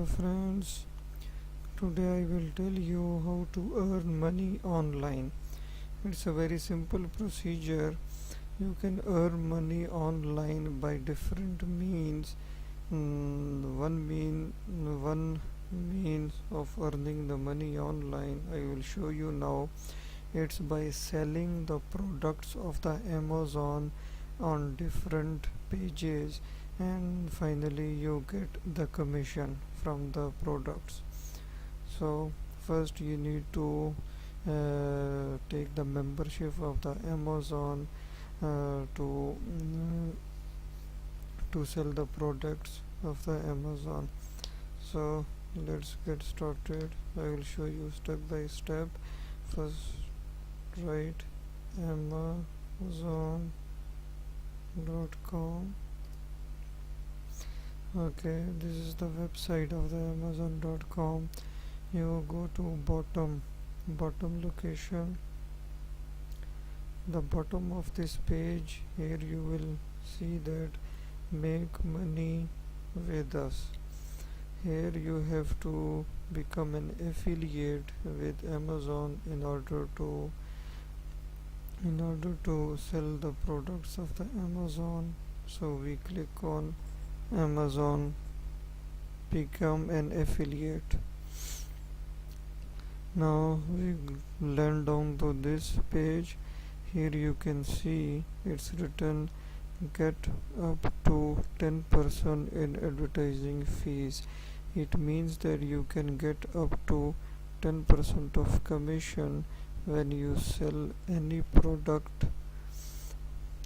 Friends, today I will tell you how to earn money online. It's a very simple procedure. You can earn money online by different means. One means of earning the money online I will show you now. It's by selling the products of the Amazon on different pages, and finally you get the commission from the products. So first you need to take the membership of the Amazon to sell the products of the Amazon. So let's get started. I will show you step by step. First, write amazon.com. Okay, this is the website of the amazon.com. You go to bottom location, the bottom of this page. Here you will see that make money with us. Here you have to become an affiliate with Amazon in order to sell the products of the Amazon. So we click on Amazon, become an affiliate. Now we land down to this page. Here you can see it's written get up to 10% in advertising fees. It means that you can get up to 10% of commission when you sell any product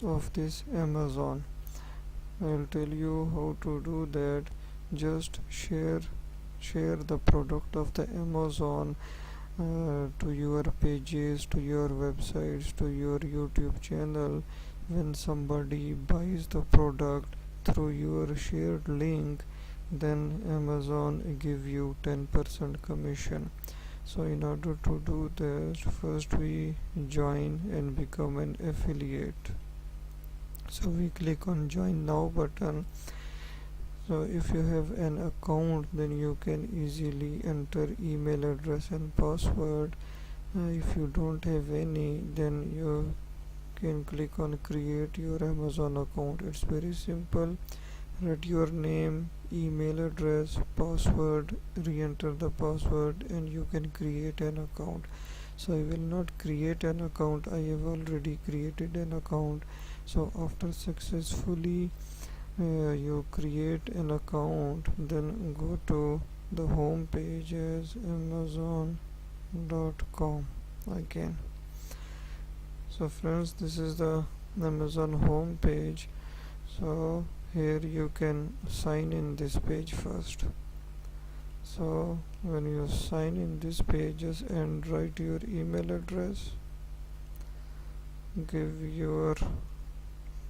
of this Amazon. I'll tell you how to do that. Just share the product of the Amazon to your pages, to your websites, to your YouTube channel. When somebody buys the product through your shared link, then Amazon give you 10% commission. So in order to do that, first we join and become an affiliate. So we click on join now button. So if you have an account, then you can easily enter email address and password. If you don't have any, then you can click on create your Amazon account. It's very simple. Write your name, email address, password, re-enter the password, and you can create an account. So I will not create an account. I have already created an account. So after successfully you create an account, then go to the home page as amazon.com again. So friends, this is the Amazon home page. So here you can sign in this page first. So when you sign in this pages and write your email address, give your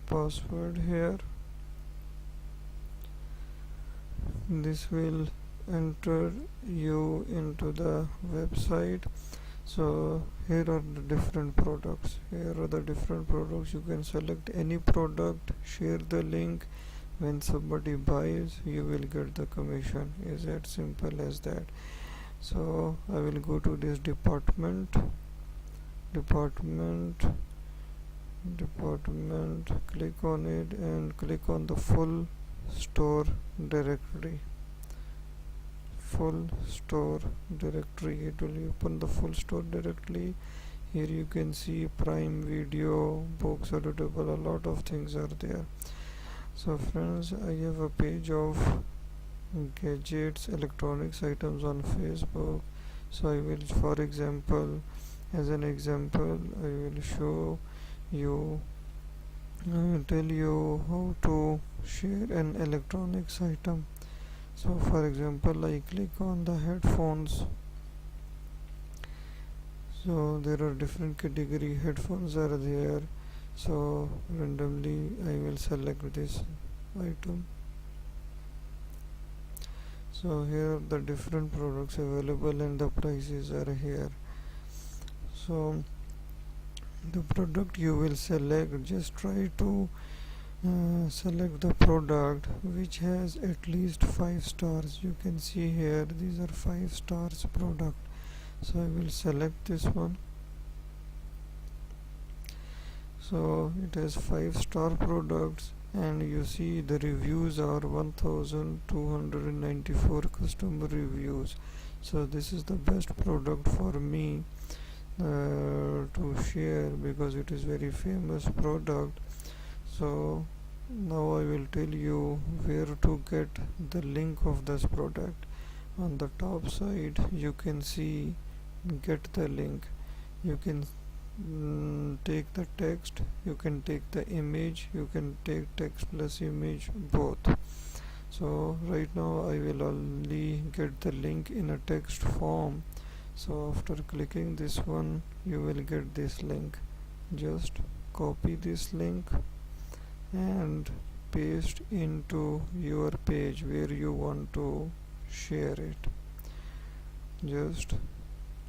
password here. This will enter you into the website. So here are the different products. You can select any product, share the link. When somebody buys, you will get the commission. Is that simple as that? So I will go to this department, click on it and click on the full store directory. It will open the full store directly. Here you can see Prime Video, books are readable, a lot of things are there. So friends, I have a page of gadgets, electronics items on Facebook. So I will, for example, as an example, I will show you, tell you how to share an electronics item. So for example, I click on the headphones. So there are different category headphones are there. So randomly I will select this item. So here the different products available and the prices are here. So the product you will select, just try to select the product which has at least 5 stars. You can see here these are 5 stars product, so I will select this one. So it has 5-star products, and you see the reviews are 1294 customer reviews. So this is the best product for me to share because it is very famous product. So now I will tell you where to get the link of this product. On the top side you can see get the link. You can take the text, you can take the image, you can take text plus image, both. So right now I will only get the link in a text form. So after clicking this one you will get this link. Just copy this link and paste into your page where you want to share it. Just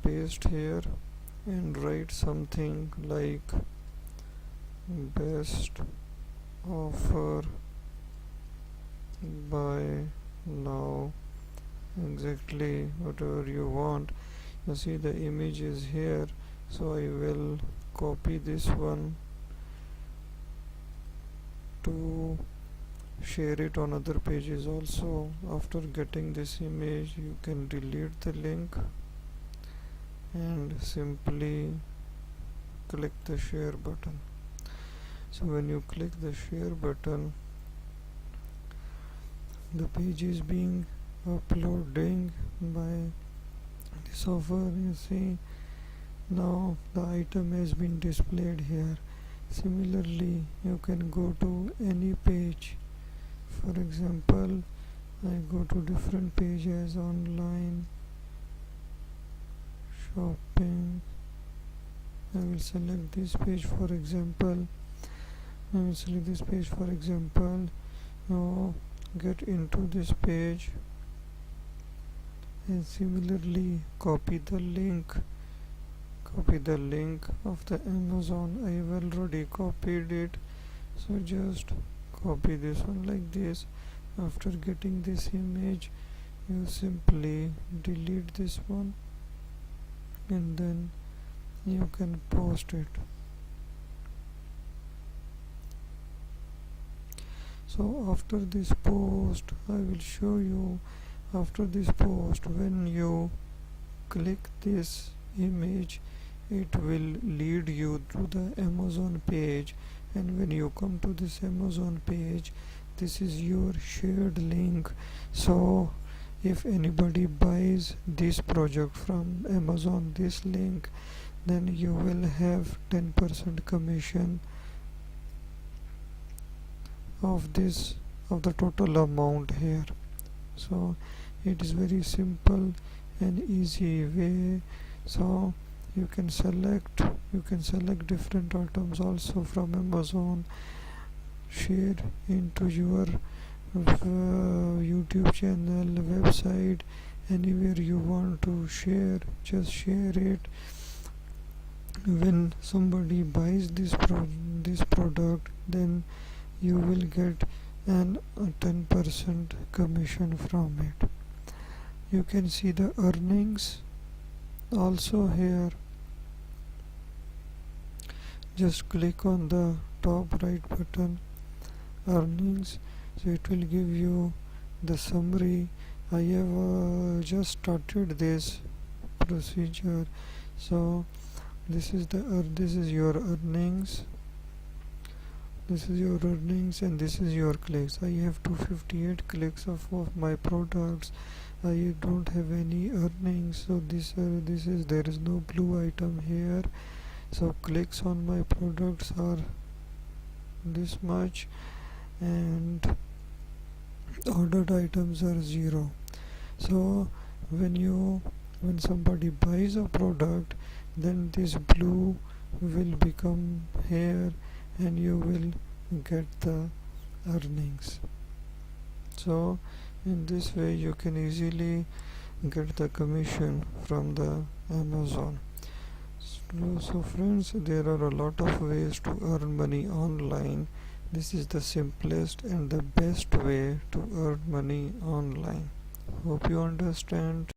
paste here and write something like best offer by now, exactly whatever you want. You see the image is here, so I will copy this one to share it on other pages also. After getting this image you can delete the link and simply click the share button. So when you click the share button, the page is being uploading by this offer. You see now the item has been displayed here. Similarly you can go to any page. For example, I go to different pages, online shopping. I will select this page for example. Now get into this page and similarly copy the link of the Amazon. I have already copied it, so just copy this one like this. After getting this image you simply delete this one and then you can post it. So after this post I will show you. After this post, when you click this image it will lead you to the Amazon page, and when you come to this Amazon page, this is your shared link. So if anybody buys this project from Amazon, this link, then you will have 10% commission of the total amount here. So it is very simple and easy way. So you can select different items also from Amazon, share into your YouTube channel, website, anywhere you want to share, just share it. When somebody buys this product, then you will get a 10% commission from it. You can see the earnings also here. Just click on the top right button, earnings, so it will give you the summary. I have just started this procedure. So this is your earnings. This is your earnings and this is your clicks. I have 258 clicks of my products. I don't have any earnings, so there is no blue item here. So clicks on my products are this much and ordered items are 0. So when somebody buys a product, then this blue will become here and you will get the earnings. So in this way you can easily get the commission from the Amazon. So friends, there are a lot of ways to earn money online, This is the simplest and the best way to earn money online. Hope you understand.